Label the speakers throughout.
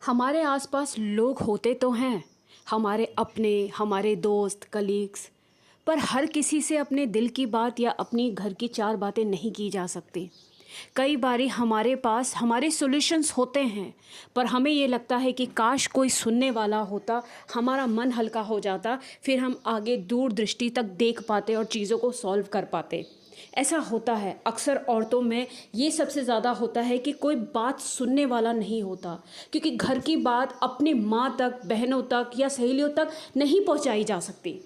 Speaker 1: हमारे आसपास लोग होते तो हैं, हमारे अपने, हमारे दोस्त, कलीग्स, पर हर किसी से अपने दिल की बात या अपनी घर की चार बातें नहीं की जा सकती। कई बारी हमारे पास हमारे सॉल्यूशंस होते हैं, पर हमें ये लगता है कि काश कोई सुनने वाला होता, हमारा मन हल्का हो जाता, फिर हम आगे दूरदृष्टि तक देख पाते और चीज़ों को सॉल्व कर पाते। ऐसा होता है अक्सर औरतों में, ये सबसे ज़्यादा होता है कि कोई बात सुनने वाला नहीं होता, क्योंकि घर की बात अपनी माँ तक, बहनों तक या सहेलियों तक नहीं पहुँचाई जा सकती।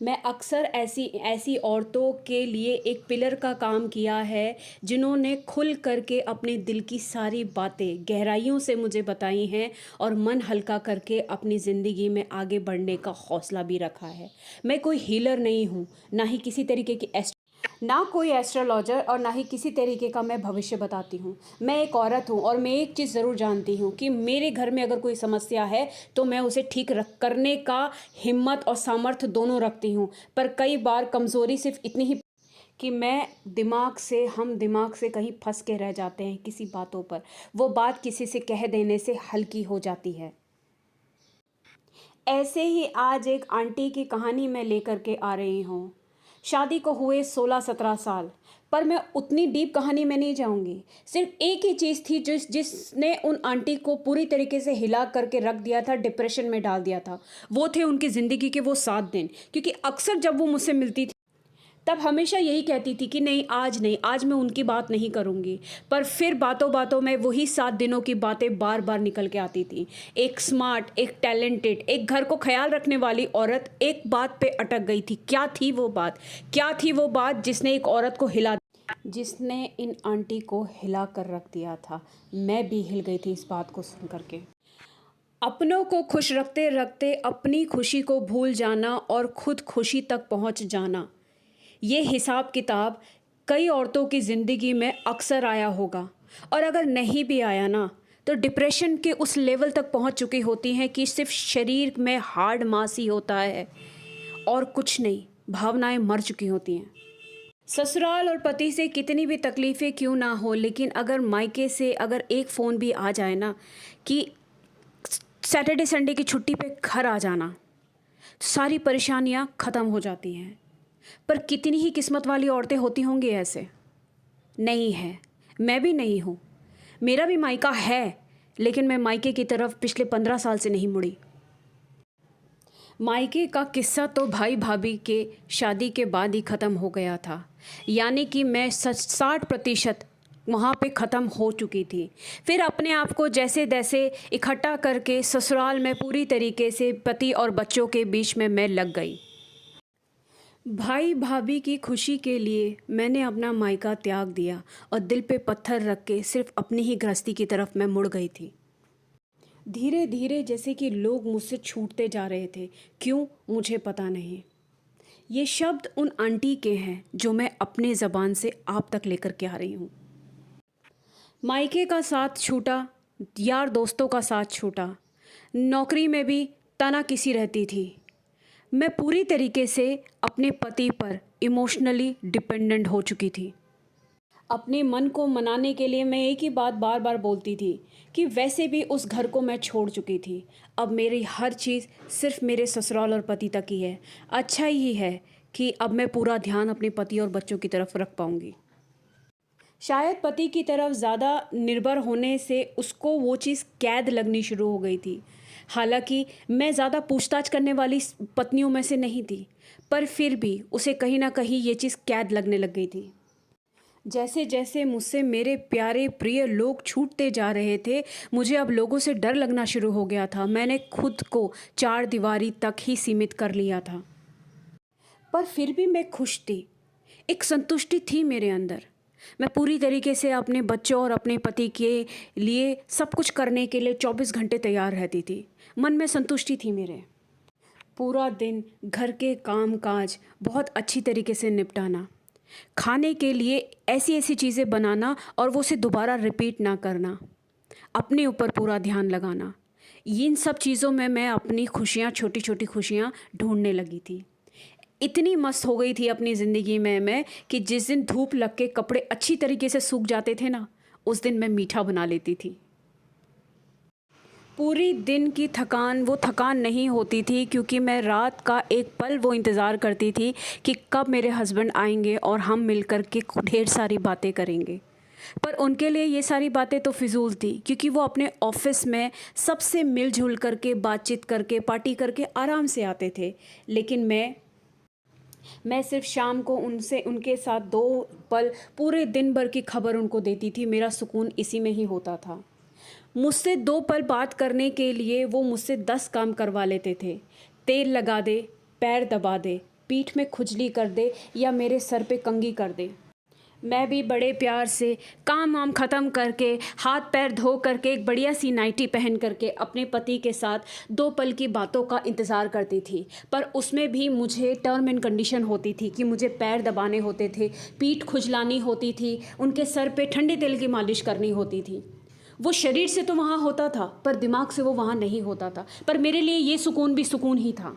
Speaker 1: मैं अक्सर ऐसी ऐसी औरतों के लिए एक पिलर का काम किया है, जिन्होंने खुल करके अपने दिल की सारी बातें गहराइयों से मुझे बताई हैं और मन हल्का करके अपनी ज़िंदगी में आगे बढ़ने का हौसला भी रखा है। मैं कोई हीलर नहीं हूँ, ना ही किसी तरीके की ना कोई एस्ट्रोलॉजर और ना ही किसी तरीके का मैं भविष्य बताती हूँ। मैं एक औरत हूँ और मैं एक चीज़ ज़रूर जानती हूँ कि मेरे घर में अगर कोई समस्या है तो मैं उसे ठीक रख करने का हिम्मत और सामर्थ्य दोनों रखती हूँ। पर कई बार कमज़ोरी सिर्फ इतनी ही कि हम दिमाग से कहीं फंस के रह जाते हैं किसी बातों पर। वो बात किसी से कह देने से हल्की हो जाती है। ऐसे ही आज एक आंटी की कहानी मैं लेकर के आ रही हूँ। शादी को हुए 16-17 साल, पर मैं उतनी डीप कहानी में नहीं जाऊँगी। सिर्फ़ एक ही चीज़ थी जिसने उन आंटी को पूरी तरीके से हिला करके रख दिया था, डिप्रेशन में डाल दिया था। वो थे उनकी ज़िंदगी के वो 7 दिन, क्योंकि अक्सर जब वो मुझसे मिलती थी तब हमेशा यही कहती थी कि नहीं, आज मैं उनकी बात नहीं करूँगी। पर फिर बातों-बातों में वही 7 दिनों की बातें बार-बार निकल के आती थी। एक स्मार्ट, एक टैलेंटेड, एक घर को ख़याल रखने वाली औरत एक बात पे अटक गई थी। क्या थी वो बात? क्या थी वो बात जिसने एक औरत को जिसने इन आंटी को हिला कर रख दिया था? मैं भी हिल गई थी इस बात को सुन कर के। अपनों को खुश रखते-रखते अपनी खुशी को भूल जाना और खुद खुशी तक पहुँच जाना। ये हिसाब किताब कई औरतों की ज़िंदगी में अक्सर आया होगा, और अगर नहीं भी आया ना, तो डिप्रेशन के उस लेवल तक पहुंच चुकी होती हैं कि सिर्फ शरीर में हार्ड मांस ही होता है और कुछ नहीं, भावनाएं मर चुकी होती हैं। ससुराल और पति से कितनी भी तकलीफ़ें क्यों ना हो, लेकिन अगर मायके से अगर एक फ़ोन भी आ जाए ना कि सैटरडे संडे की छुट्टी पे घर आ जाना, सारी परेशानियां ख़त्म हो जाती हैं। पर कितनी ही किस्मत वाली औरतें होती होंगी ऐसे? नहीं है, मैं भी नहीं हूँ। मेरा भी मायका है, लेकिन मैं मायके की तरफ पिछले 15 साल से नहीं मुड़ी। मायके का किस्सा तो भाई भाभी के शादी के बाद ही ख़त्म हो गया था, यानी कि मैं 60% वहाँ पे ख़त्म हो चुकी थी। फिर अपने आप को जैसे तैसे इकट्ठा करके ससुराल में पूरी तरीके से पति और बच्चों के बीच में मैं लग गई। भाई भाभी की खुशी के लिए मैंने अपना मायका त्याग दिया और दिल पे पत्थर रख के सिर्फ अपनी ही गृहस्थी की तरफ मैं मुड़ गई थी। धीरे धीरे जैसे कि लोग मुझसे छूटते जा रहे थे, क्यों मुझे पता नहीं। ये शब्द उन आंटी के हैं जो मैं अपने ज़बान से आप तक लेकर के आ रही हूँ। मायके का साथ छूटा, यार दोस्तों का साथ छूटा, नौकरी में भी तानाकिसी रहती थी। मैं पूरी तरीके से अपने पति पर इमोशनली डिपेंडेंट हो चुकी थी। अपने मन को मनाने के लिए मैं एक ही बात बार बार बोलती थी कि वैसे भी उस घर को मैं छोड़ चुकी थी। अब मेरी हर चीज़ सिर्फ मेरे ससुराल और पति तक ही है। अच्छा ही है कि अब मैं पूरा ध्यान अपने पति और बच्चों की तरफ रख पाऊँगी। शायद पति की तरफ ज़्यादा निर्भर होने से उसको वो चीज़ कैद लगनी शुरू हो गई थी। हालांकि मैं ज़्यादा पूछताछ करने वाली पत्नियों में से नहीं थी, पर फिर भी उसे कहीं ना कहीं ये चीज़ कैद लगने लग गई थी। जैसे जैसे मुझसे मेरे प्यारे प्रिय लोग छूटते जा रहे थे, मुझे अब लोगों से डर लगना शुरू हो गया था। मैंने खुद को 4 दीवारी तक ही सीमित कर लिया था, पर फिर भी मैं खुश थी। एक संतुष्टि थी मेरे अंदर। मैं पूरी तरीके से अपने बच्चों और अपने पति के लिए सब कुछ करने के लिए 24 घंटे तैयार रहती थी। मन में संतुष्टि थी मेरे। पूरा दिन घर के काम काज बहुत अच्छी तरीके से निपटाना, खाने के लिए ऐसी ऐसी चीज़ें बनाना और वो उसे दोबारा रिपीट ना करना, अपने ऊपर पूरा ध्यान लगाना, इन सब चीज़ों में मैं अपनी खुशियाँ, छोटी छोटी खुशियाँ ढूंढने लगी थी। इतनी मस्त हो गई थी अपनी ज़िंदगी में मैं कि जिस दिन धूप लग के कपड़े अच्छी तरीके से सूख जाते थे ना, उस दिन मैं मीठा बना लेती थी। पूरी दिन की थकान वो थकान नहीं होती थी, क्योंकि मैं रात का एक पल वो इंतज़ार करती थी कि कब मेरे हस्बैंड आएंगे और हम मिल कर के ढेर सारी बातें करेंगे। पर उनके लिए ये सारी बातें तो फिजूल थी, क्योंकि वो अपने ऑफिस में सबसे मिलजुल करके बातचीत करके पार्टी करके आराम से आते थे। लेकिन मैं सिर्फ शाम को उनसे उनके साथ 2 पल पूरे दिन भर की खबर उनको देती थी। मेरा सुकून इसी में ही होता था। मुझसे 2 पल बात करने के लिए वो मुझसे 10 काम करवा लेते थे। तेल लगा दे, पैर दबा दे, पीठ में खुजली कर दे या मेरे सर पे कंघी कर दे। मैं भी बड़े प्यार से काम वाम ख़त्म करके हाथ पैर धो करके एक बढ़िया सी नाइटी पहन करके अपने पति के साथ 2 पल की बातों का इंतज़ार करती थी। पर उसमें भी मुझे टर्म एंड कंडीशन होती थी कि मुझे पैर दबाने होते थे, पीठ खुजलानी होती थी, उनके सर पे ठंडे तेल की मालिश करनी होती थी। वो शरीर से तो वहाँ होता था, पर दिमाग से वो वहाँ नहीं होता था। पर मेरे लिए ये सुकून भी सुकून ही था।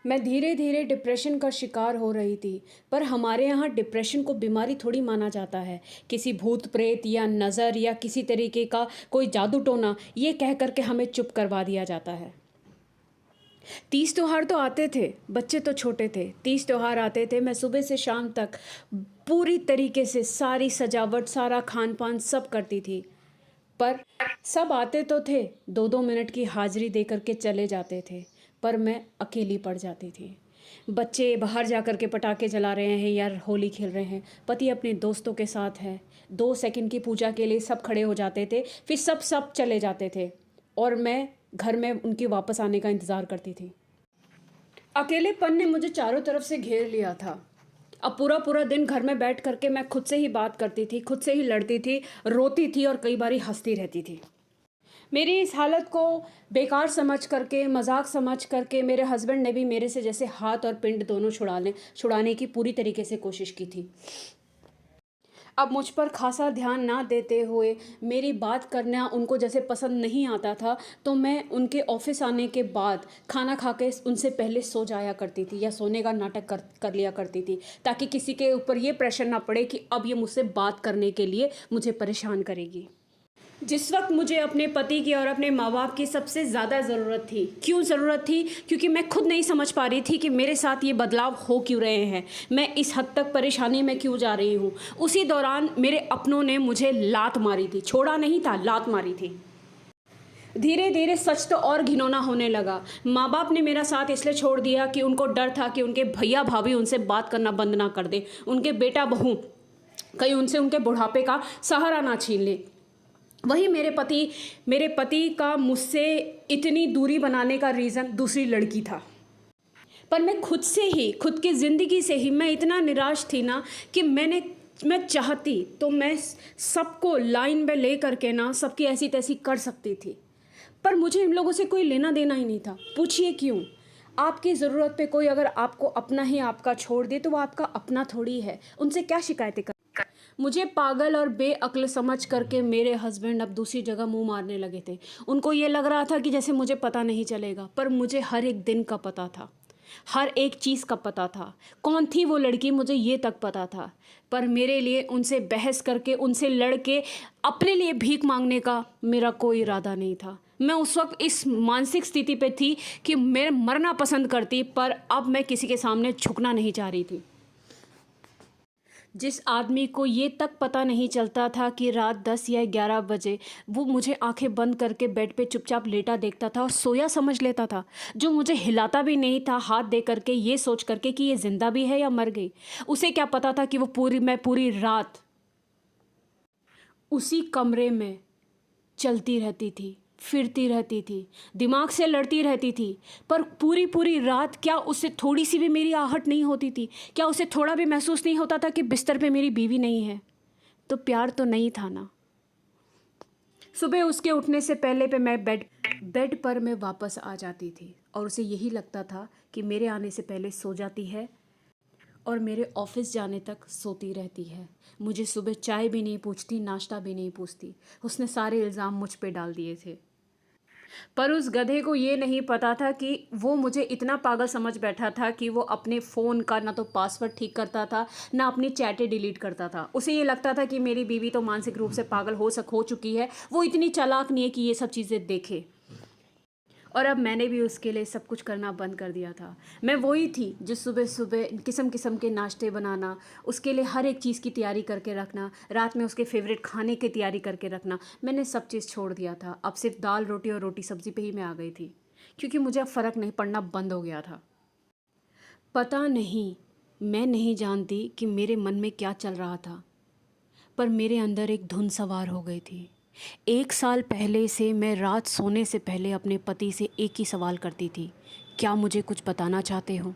Speaker 1: मैं धीरे धीरे डिप्रेशन का शिकार हो रही थी। पर हमारे यहाँ डिप्रेशन को बीमारी थोड़ी माना जाता है। किसी भूत प्रेत या नज़र या किसी तरीके का कोई जादू टोना ये कह करके हमें चुप करवा दिया जाता है। 30 त्योहार तो आते थे, बच्चे तो छोटे थे। 30 त्योहार आते थे, मैं सुबह से शाम तक पूरी तरीके से सारी सजावट, सारा खान पान सब करती थी। पर सब आते तो थे, 2-2 मिनट की हाजिरी दे करके चले जाते थे। पर मैं अकेली पड़ जाती थी। बच्चे बाहर जा कर के पटाखे जला रहे हैं या होली खेल रहे हैं, पति अपने दोस्तों के साथ है। 2 सेकंड की पूजा के लिए सब खड़े हो जाते थे, फिर सब चले जाते थे और मैं घर में उनके वापस आने का इंतज़ार करती थी। अकेलेपन ने मुझे चारों तरफ से घेर लिया था। अब पूरा पूरा दिन घर में बैठ करके मैं खुद से ही बात करती थी, खुद से ही लड़ती थी, रोती थी और कई बारी हंसती रहती थी। मेरी इस हालत को बेकार समझ करके, मजाक समझ करके मेरे हस्बैंड ने भी मेरे से जैसे हाथ और पिंड दोनों छुड़ाने की पूरी तरीके से कोशिश की थी। अब मुझ पर खासा ध्यान ना देते हुए, मेरी बात करना उनको जैसे पसंद नहीं आता था, तो मैं उनके ऑफिस आने के बाद खाना खा के उनसे पहले सो जाया करती थी या सोने का नाटक कर लिया करती थी, ताकि किसी के ऊपर ये प्रेशर ना पड़े कि अब ये मुझसे बात करने के लिए मुझे परेशान करेगी। जिस वक्त मुझे अपने पति की और अपने माँ बाप की सबसे ज़्यादा ज़रूरत थी। क्यों ज़रूरत थी? क्योंकि मैं खुद नहीं समझ पा रही थी कि मेरे साथ ये बदलाव हो क्यों रहे हैं, मैं इस हद तक परेशानी में क्यों जा रही हूँ। उसी दौरान मेरे अपनों ने मुझे लात मारी थी, छोड़ा नहीं था, लात मारी थी। धीरे धीरे सच तो और घिनौना होने लगा। माँ बाप ने मेरा साथ इसलिए छोड़ दिया कि उनको डर था कि उनके भैया भाभी उनसे बात करना बंद ना कर दे, उनके बेटा बहू कहीं उनसे उनके बुढ़ापे का सहारा ना छीन ले। वही मेरे पति का मुझसे इतनी दूरी बनाने का रीज़न दूसरी लड़की था। पर मैं खुद से ही, खुद की ज़िंदगी से ही मैं इतना निराश थी ना कि मैं चाहती तो मैं सबको लाइन में ले करके ना सबकी ऐसी तैसी कर सकती थी। पर मुझे इन लोगों से कोई लेना देना ही नहीं था। पूछिए क्यों? आपकी ज़रूरत पे कोई अगर आपको अपना ही आपका छोड़ दे तो वो आपका अपना थोड़ी है, उनसे क्या शिकायतें कर। मुझे पागल और बेअक्ल समझ करके मेरे हस्बैंड अब दूसरी जगह मुंह मारने लगे थे। उनको ये लग रहा था कि जैसे मुझे पता नहीं चलेगा, पर मुझे हर एक दिन का पता था, हर एक चीज़ का पता था। कौन थी वो लड़की मुझे ये तक पता था। पर मेरे लिए उनसे बहस करके, उनसे लड़ के अपने लिए भीख मांगने का मेरा कोई इरादा नहीं था। मैं उस वक्त इस मानसिक स्थिति पे थी कि मैं मरना पसंद करती, पर अब मैं किसी के सामने झुकना नहीं चाह रही थी। जिस आदमी को ये तक पता नहीं चलता था कि रात 10 या 11 बजे वो मुझे आंखें बंद करके बेड पे चुपचाप लेटा देखता था और सोया समझ लेता था, जो मुझे हिलाता भी नहीं था हाथ दे करके ये सोच करके कि ये ज़िंदा भी है या मर गई, उसे क्या पता था कि मैं पूरी रात उसी कमरे में चलती रहती थी, फिरती रहती थी, दिमाग से लड़ती रहती थी। पर पूरी पूरी रात क्या उससे थोड़ी सी भी मेरी आहट नहीं होती थी? क्या उसे थोड़ा भी महसूस नहीं होता था कि बिस्तर पे मेरी बीवी नहीं है? तो प्यार तो नहीं था ना। सुबह उसके उठने से पहले पे मैं बेड पर मैं वापस आ जाती थी और उसे यही लगता था कि मेरे आने से पहले सो जाती है और मेरे ऑफिस जाने तक सोती रहती है। मुझे सुबह चाय भी नहीं पूछती, नाश्ता भी नहीं पूछती। उसने सारे इल्ज़ाम मुझ पे डाल दिए थे। पर उस गधे को ये नहीं पता था कि वो मुझे इतना पागल समझ बैठा था कि वो अपने फ़ोन का ना तो पासवर्ड ठीक करता था, ना अपनी चैटें डिलीट करता था। उसे ये लगता था कि मेरी बीवी तो मानसिक रूप से पागल हो चुकी है, वो इतनी चालाक नहीं है कि ये सब चीज़ें देखे। और अब मैंने भी उसके लिए सब कुछ करना बंद कर दिया था। मैं वही थी जो सुबह सुबह किस्म किस्म के नाश्ते बनाना, उसके लिए हर एक चीज़ की तैयारी करके रखना, रात में उसके फेवरेट खाने की तैयारी करके रखना। मैंने सब चीज़ छोड़ दिया था। अब सिर्फ दाल रोटी और रोटी सब्ज़ी पे ही मैं आ गई थी, क्योंकि मुझे अब फ़र्क नहीं पड़ना बंद हो गया था। पता नहीं, मैं नहीं जानती कि मेरे मन में क्या चल रहा था, पर मेरे अंदर एक धुन सवार हो गई थी। 1 साल पहले से मैं रात सोने से पहले अपने पति से एक ही सवाल करती थी, क्या मुझे कुछ बताना चाहते हो?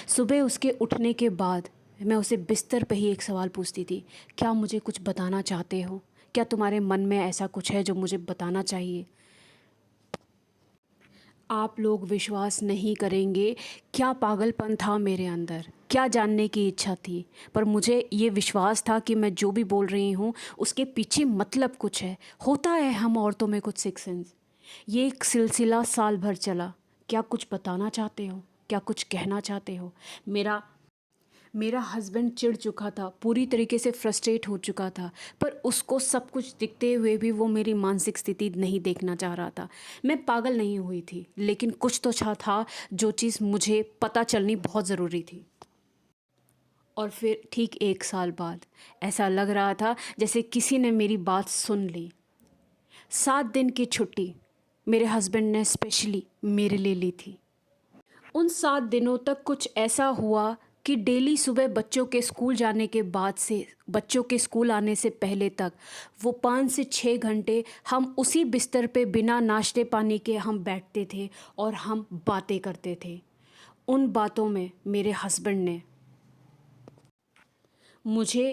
Speaker 1: सुबह उसके उठने के बाद मैं उसे बिस्तर पे ही एक सवाल पूछती थी, क्या मुझे कुछ बताना चाहते हो? क्या तुम्हारे मन में ऐसा कुछ है जो मुझे बताना चाहिए? आप लोग विश्वास नहीं करेंगे, क्या पागलपन था मेरे अंदर, क्या जानने की इच्छा थी। पर मुझे ये विश्वास था कि मैं जो भी बोल रही हूँ उसके पीछे मतलब कुछ है। होता है हम औरतों में कुछ सिक्स सेंस। ये एक सिलसिला साल भर चला। क्या कुछ बताना चाहते हो? क्या कुछ कहना चाहते हो? मेरा हस्बैंड चिढ़ चुका था, पूरी तरीके से फ्रस्ट्रेट हो चुका था, पर उसको सब कुछ दिखते हुए भी वो मेरी मानसिक स्थिति नहीं देखना चाह रहा था। मैं पागल नहीं हुई थी, लेकिन कुछ तो था जो चीज़ मुझे पता चलनी बहुत ज़रूरी थी। और फिर ठीक 1 साल बाद ऐसा लग रहा था जैसे किसी ने मेरी बात सुन ली। 7 दिन की छुट्टी मेरे हस्बैंड ने स्पेशली मेरे लिए ली थी। उन 7 दिनों तक कुछ ऐसा हुआ कि डेली सुबह बच्चों के स्कूल जाने के बाद से बच्चों के स्कूल आने से पहले तक वो 5 से 6 घंटे हम उसी बिस्तर पे बिना नाश्ते पानी के हम बैठते थे और हम बातें करते थे। उन बातों में मेरे हस्बैंड ने मुझे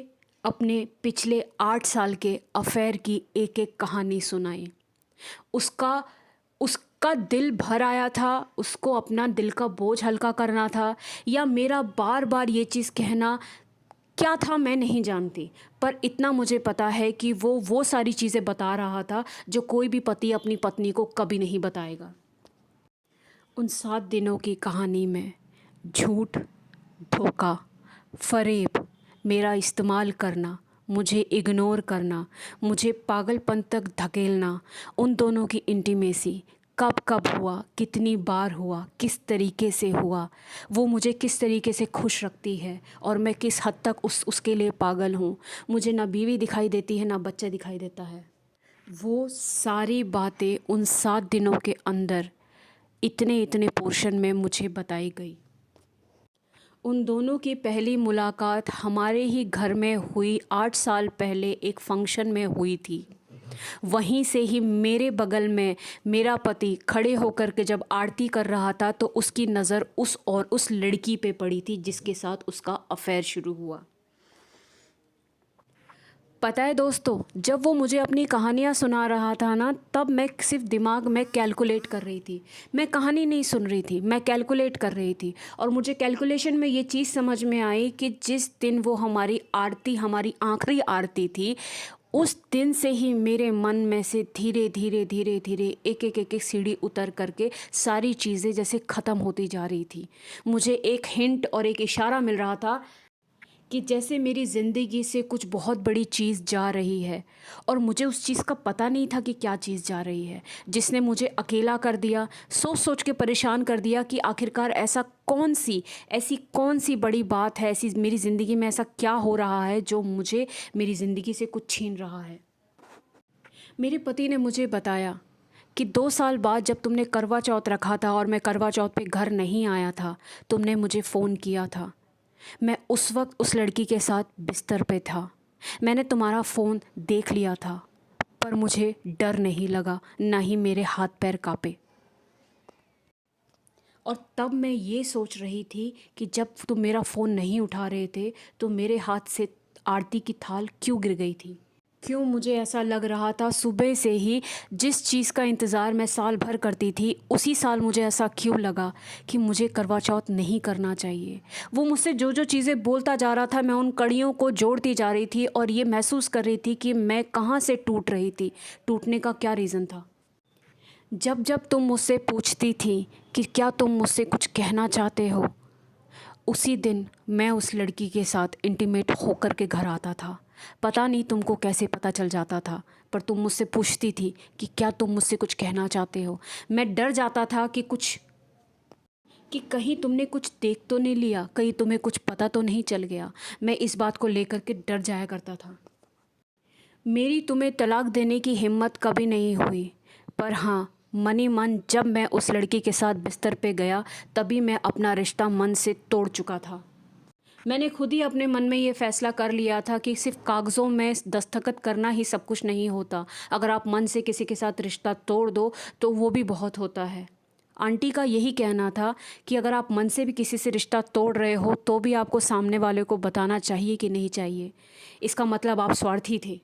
Speaker 1: अपने पिछले 8 साल के अफेयर की एक एक कहानी सुनाई। उसका उसका दिल भर आया था, उसको अपना दिल का बोझ हल्का करना था, या मेरा बार बार ये चीज़ कहना, क्या था मैं नहीं जानती। पर इतना मुझे पता है कि वो सारी चीज़ें बता रहा था जो कोई भी पति अपनी पत्नी को कभी नहीं बताएगा। उन 7 दिनों की कहानी में झूठ, धोखा, फ़रेब, मेरा इस्तेमाल करना, मुझे इग्नोर करना, मुझे पागलपन तक धकेलना, उन दोनों की इंटीमेसी कब कब हुआ, कितनी बार हुआ, किस तरीके से हुआ, वो मुझे किस तरीके से खुश रखती है और मैं किस हद तक उसके लिए पागल हूँ। मुझे ना बीवी दिखाई देती है, ना बच्चा दिखाई देता है। वो सारी बातें उन 7 दिनों के अंदर इतने इतने पोर्शन में मुझे बताई गई। उन दोनों की पहली मुलाकात हमारे ही घर में हुई 8 साल पहले एक फंक्शन में हुई थी। वहीं से ही मेरे बगल में मेरा पति खड़े होकर के जब आरती कर रहा था तो उसकी नज़र उस लड़की पे पड़ी थी जिसके साथ उसका अफेयर शुरू हुआ। पता है दोस्तों, जब वो मुझे अपनी कहानियाँ सुना रहा था ना, तब मैं सिर्फ दिमाग में कैलकुलेट कर रही थी। मैं कहानी नहीं सुन रही थी, मैं कैलकुलेट कर रही थी। और मुझे कैलकुलेशन में ये चीज़ समझ में आई कि जिस दिन वो हमारी आरती, हमारी आखिरी आरती थी, उस दिन से ही मेरे मन में से धीरे धीरे धीरे धीरे एक एक सीढ़ी उतर करके सारी चीज़ें जैसे ख़त्म होती जा रही थी। मुझे एक हिंट और एक इशारा मिल रहा था कि जैसे मेरी ज़िंदगी से कुछ बहुत बड़ी चीज़ जा रही है, और मुझे उस चीज़ का पता नहीं था कि क्या चीज़ जा रही है, जिसने मुझे अकेला कर दिया, सोच सोच के परेशान कर दिया कि आखिरकार ऐसी कौन सी बड़ी बात है, ऐसी मेरी ज़िंदगी में ऐसा क्या हो रहा है जो मुझे मेरी ज़िंदगी से कुछ छीन रहा है। मेरे पति ने मुझे बताया कि 2 साल बाद जब तुमने करवा चौथ रखा था और मैं करवा चौथ पे घर नहीं आया था, तुमने मुझे फ़ोन किया था। मैं उस वक्त उस लड़की के साथ बिस्तर पे था। मैंने तुम्हारा फ़ोन देख लिया था, पर मुझे डर नहीं लगा, ना ही मेरे हाथ पैर काँपे। और तब मैं ये सोच रही थी कि जब तुम मेरा फ़ोन नहीं उठा रहे थे तो मेरे हाथ से आरती की थाल क्यों गिर गई थी। क्यों मुझे ऐसा लग रहा था सुबह से ही, जिस चीज़ का इंतज़ार मैं साल भर करती थी, उसी साल मुझे ऐसा क्यों लगा कि मुझे करवा चौथ नहीं करना चाहिए। वो मुझसे जो जो चीज़ें बोलता जा रहा था, मैं उन कड़ियों को जोड़ती जा रही थी और ये महसूस कर रही थी कि मैं कहाँ से टूट रही थी, टूटने का क्या रीज़न था। जब जब तुम मुझसे पूछती थी कि क्या तुम मुझसे कुछ कहना चाहते हो, उसी दिन मैं उस लड़की के साथ इंटीमेट होकर के घर आता था। पता नहीं तुमको कैसे पता चल जाता था, पर तुम मुझसे पूछती थी कि क्या तुम मुझसे कुछ कहना चाहते हो। मैं डर जाता था कि कहीं तुमने कुछ देख तो नहीं लिया, कहीं तुम्हें कुछ पता तो नहीं चल गया। मैं इस बात को लेकर के डर जाया करता था। मेरी तुम्हें तलाक देने की हिम्मत कभी नहीं हुई, पर हाँ, मनी मन जब मैं उस लड़की के साथ बिस्तर पे गया तभी मैं अपना रिश्ता मन से तोड़ चुका था। मैंने खुद ही अपने मन में ये फ़ैसला कर लिया था कि सिर्फ कागज़ों में दस्तखत करना ही सब कुछ नहीं होता। अगर आप मन से किसी के साथ रिश्ता तोड़ दो तो वो भी बहुत होता है। आंटी का यही कहना था कि अगर आप मन से भी किसी से रिश्ता तोड़ रहे हो तो भी आपको सामने वाले को बताना चाहिए कि नहीं चाहिए। इसका मतलब आप स्वार्थी थे।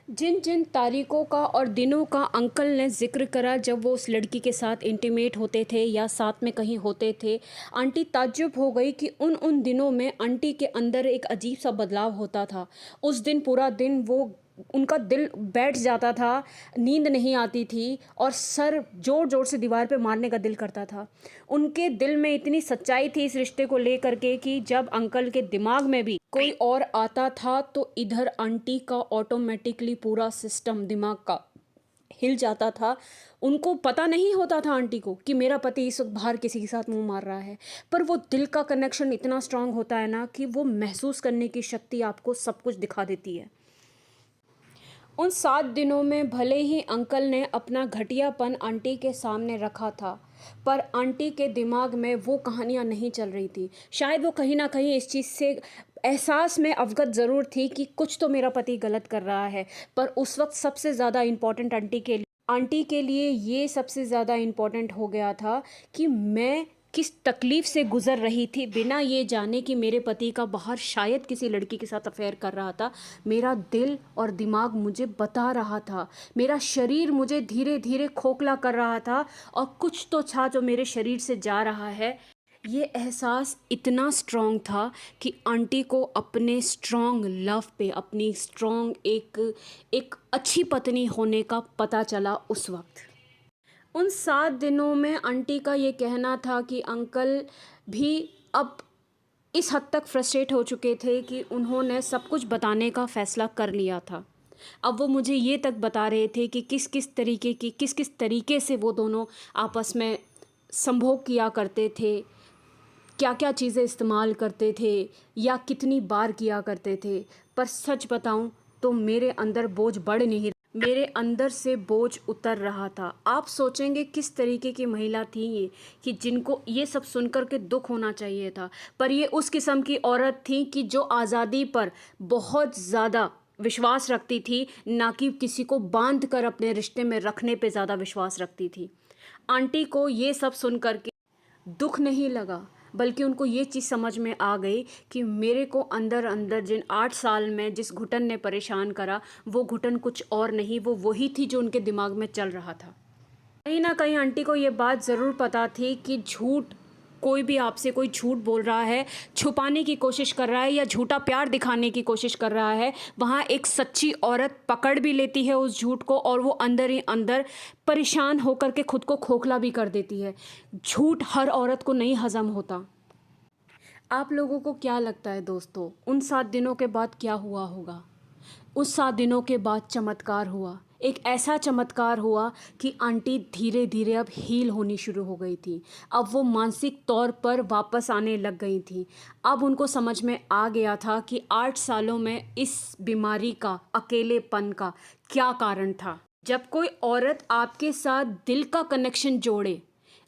Speaker 1: जिन जिन तारीखों का और दिनों का अंकल ने ज़िक्र करा जब वो उस लड़की के साथ इंटीमेट होते थे या साथ में कहीं होते थे, आंटी ताज्जुब हो गई कि उन दिनों में आंटी के अंदर एक अजीब सा बदलाव होता था। उस दिन पूरा दिन वो उनका दिल बैठ जाता था, नींद नहीं आती थी और सर ज़ोर ज़ोर से दीवार पे मारने का दिल करता था। उनके दिल में इतनी सच्चाई थी इस रिश्ते को लेकर के कि जब अंकल के दिमाग में भी कोई और आता था तो इधर आंटी का ऑटोमेटिकली पूरा सिस्टम दिमाग का हिल जाता था। उनको पता नहीं होता था आंटी को कि मेरा पति इस वक्त बाहर किसी के साथ मुंह मार रहा है, पर वो दिल का कनेक्शन इतना स्ट्रांग होता है ना कि वो महसूस करने की शक्ति आपको सब कुछ दिखा देती है। उन 7 दिनों में भले ही अंकल ने अपना घटियापन आंटी के सामने रखा था, पर आंटी के दिमाग में वो कहानियाँ नहीं चल रही थी। शायद वो कहीं ना कहीं इस चीज़ से एहसास में अवगत ज़रूर थी कि कुछ तो मेरा पति गलत कर रहा है, पर उस वक्त सबसे ज़्यादा इम्पॉर्टेंट आंटी के लिए ये सबसे ज़्यादा इम्पॉर्टेंट हो गया था कि मैं किस तकलीफ़ से गुज़र रही थी बिना ये जाने कि मेरे पति का बाहर शायद किसी लड़की के साथ अफेयर कर रहा था। मेरा दिल और दिमाग मुझे बता रहा था, मेरा शरीर मुझे धीरे धीरे खोखला कर रहा था और कुछ तो था जो मेरे शरीर से जा रहा है। ये एहसास इतना स्ट्रॉन्ग था कि आंटी को अपने स्ट्रॉन्ग लव पे, अपनी स्ट्रॉन्ग एक अच्छी पत्नी होने का पता चला उस वक्त। उन 7 दिनों में आंटी का ये कहना था कि अंकल भी अब इस हद तक फ्रस्ट्रेट हो चुके थे कि उन्होंने सब कुछ बताने का फ़ैसला कर लिया था। अब वो मुझे ये तक बता रहे थे कि किस किस तरीके से वो दोनों आपस में संभोग किया करते थे, क्या क्या चीज़ें इस्तेमाल करते थे या कितनी बार किया करते थे। पर सच बताऊं तो मेरे अंदर बोझ बढ़ नहीं, मेरे अंदर से बोझ उतर रहा था। आप सोचेंगे किस तरीके की महिला थी ये कि जिनको ये सब सुनकर के दुख होना चाहिए था, पर ये उस किस्म की औरत थी कि जो आज़ादी पर बहुत ज़्यादा विश्वास रखती थी, ना कि किसी को बांध कर अपने रिश्ते में रखने पे ज़्यादा विश्वास रखती थी। आंटी को ये सब सुन कर के दुख नहीं लगा, बल्कि उनको ये चीज़ समझ में आ गई कि मेरे को अंदर अंदर जिन 8 साल में जिस घुटन ने परेशान करा, वो घुटन कुछ और नहीं, वो वही थी जो उनके दिमाग में चल रहा था। कहीं ना कहीं आंटी को ये बात ज़रूर पता थी कि कोई भी आपसे कोई झूठ बोल रहा है, छुपाने की कोशिश कर रहा है या झूठा प्यार दिखाने की कोशिश कर रहा है, वहाँ एक सच्ची औरत पकड़ भी लेती है उस झूठ को और वो अंदर ही अंदर परेशान होकर के खुद को खोखला भी कर देती है। झूठ हर औरत को नहीं हजम होता। आप लोगों को क्या लगता है दोस्तों, उन 7 दिनों के बाद क्या हुआ होगा? उस 7 दिनों के बाद चमत्कार हुआ, एक ऐसा चमत्कार हुआ कि आंटी धीरे धीरे अब हील होनी शुरू हो गई थी। अब वो मानसिक तौर पर वापस आने लग गई थी। अब उनको समझ में आ गया था कि 8 सालों में इस बीमारी का, अकेलेपन का क्या कारण था। जब कोई औरत आपके साथ दिल का कनेक्शन जोड़े,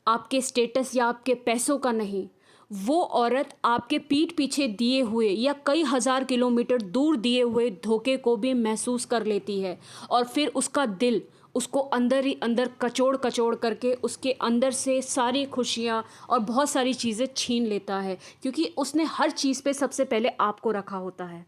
Speaker 1: आपके स्टेटस या आपके पैसों का नहीं, वो औरत आपके पीठ पीछे दिए हुए या कई हज़ार किलोमीटर दूर दिए हुए धोखे को भी महसूस कर लेती है और फिर उसका दिल उसको अंदर ही अंदर कचोड़ कचोड़ करके उसके अंदर से सारी खुशियाँ और बहुत सारी चीज़ें छीन लेता है, क्योंकि उसने हर चीज़ पे सबसे पहले आपको रखा होता है।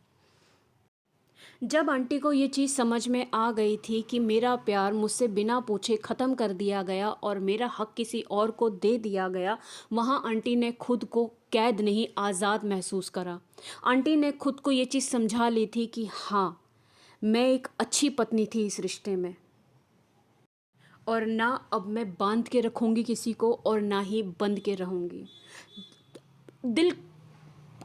Speaker 1: जब आंटी को ये चीज़ समझ में आ गई थी कि मेरा प्यार मुझसे बिना पूछे ख़त्म कर दिया गया और मेरा हक़ किसी और को दे दिया गया, वहाँ आंटी ने खुद को कैद नहीं, आज़ाद महसूस करा। आंटी ने खुद को ये चीज़ समझा ली थी कि हाँ, मैं एक अच्छी पत्नी थी इस रिश्ते में और ना अब मैं बांध के रखूँगी किसी को और ना ही बंद के रहूँगी। दिल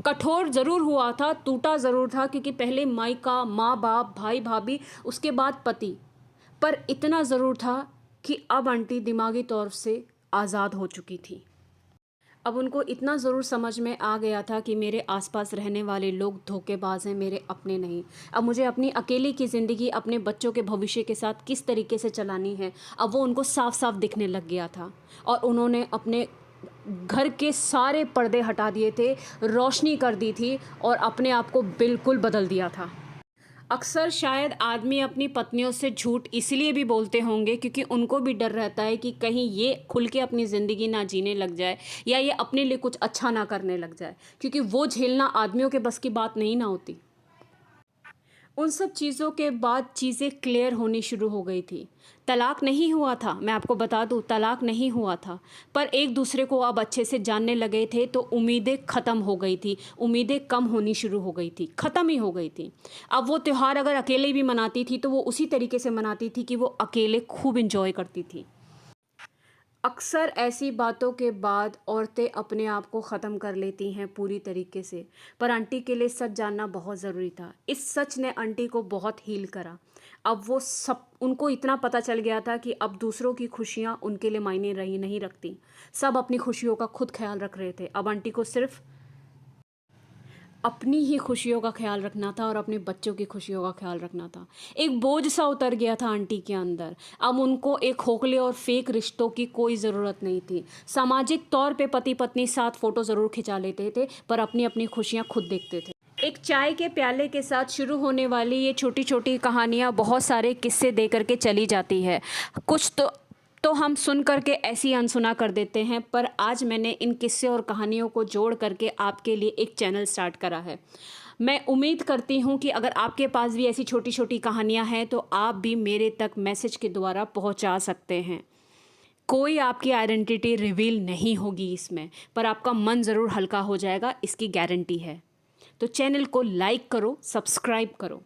Speaker 1: कठोर ज़रूर हुआ था, टूटा ज़रूर था, क्योंकि पहले मायका, माँ बाप, भाई भाभी, उसके बाद पति, पर इतना ज़रूर था कि अब आंटी दिमागी तौर से आज़ाद हो चुकी थी। अब उनको इतना ज़रूर समझ में आ गया था कि मेरे आसपास रहने वाले लोग धोखेबाज हैं, मेरे अपने नहीं। अब मुझे अपनी अकेले की ज़िंदगी अपने बच्चों के भविष्य के साथ किस तरीके से चलानी है, अब वो उनको साफ साफ दिखने लग गया था। और उन्होंने अपने घर के सारे पर्दे हटा दिए थे, रोशनी कर दी थी और अपने आप को बिल्कुल बदल दिया था। अक्सर शायद आदमी अपनी पत्नियों से झूठ इसलिए भी बोलते होंगे क्योंकि उनको भी डर रहता है कि कहीं ये खुल के अपनी ज़िंदगी ना जीने लग जाए या ये अपने लिए कुछ अच्छा ना करने लग जाए, क्योंकि वो झेलना आदमियों के बस की बात नहीं ना होती। उन सब चीज़ों के बाद चीज़ें क्लियर होनी शुरू हो गई थी। तलाक नहीं हुआ था, मैं आपको बता दूँ, तलाक नहीं हुआ था, पर एक दूसरे को अब अच्छे से जानने लगे थे तो उम्मीदें ख़त्म हो गई थी, उम्मीदें कम होनी शुरू हो गई थी, ख़त्म ही हो गई थी। अब वो त्यौहार अगर अकेले भी मनाती थी तो वो उसी तरीके से मनाती थी कि वो अकेले खूब इन्जॉय करती थी। अक्सर ऐसी बातों के बाद औरतें अपने आप को ख़त्म कर लेती हैं पूरी तरीके से, पर आंटी के लिए सच जानना बहुत ज़रूरी था। इस सच ने आंटी को बहुत हील करा। अब वो सब, उनको इतना पता चल गया था कि अब दूसरों की खुशियाँ उनके लिए मायने रही नहीं रखती। सब अपनी खुशियों का खुद ख्याल रख रहे थे। अब आंटी को सिर्फ अपनी ही खुशियों का ख्याल रखना था और अपने बच्चों की खुशियों का ख्याल रखना था। एक बोझ सा उतर गया था आंटी के अंदर। अब उनको एक खोखले और फेक रिश्तों की कोई ज़रूरत नहीं थी। सामाजिक तौर पे पति पत्नी साथ फ़ोटो ज़रूर खिंचा लेते थे, पर अपनी अपनी खुशियाँ खुद देखते थे। एक चाय के प्याले के साथ शुरू होने वाली ये छोटी छोटी कहानियाँ बहुत सारे किस्से दे करके चली जाती है। कुछ तो हम सुन करके ऐसी अनसुना कर देते हैं, पर आज मैंने इन किस्से और कहानियों को जोड़ करके आपके लिए एक चैनल स्टार्ट करा है। मैं उम्मीद करती हूँ कि अगर आपके पास भी ऐसी छोटी छोटी कहानियाँ हैं तो आप भी मेरे तक मैसेज के द्वारा पहुँचा सकते हैं। कोई आपकी आइडेंटिटी रिवील नहीं होगी इसमें, पर आपका मन ज़रूर हल्का हो जाएगा, इसकी गारंटी है। तो चैनल को लाइक करो, सब्सक्राइब करो।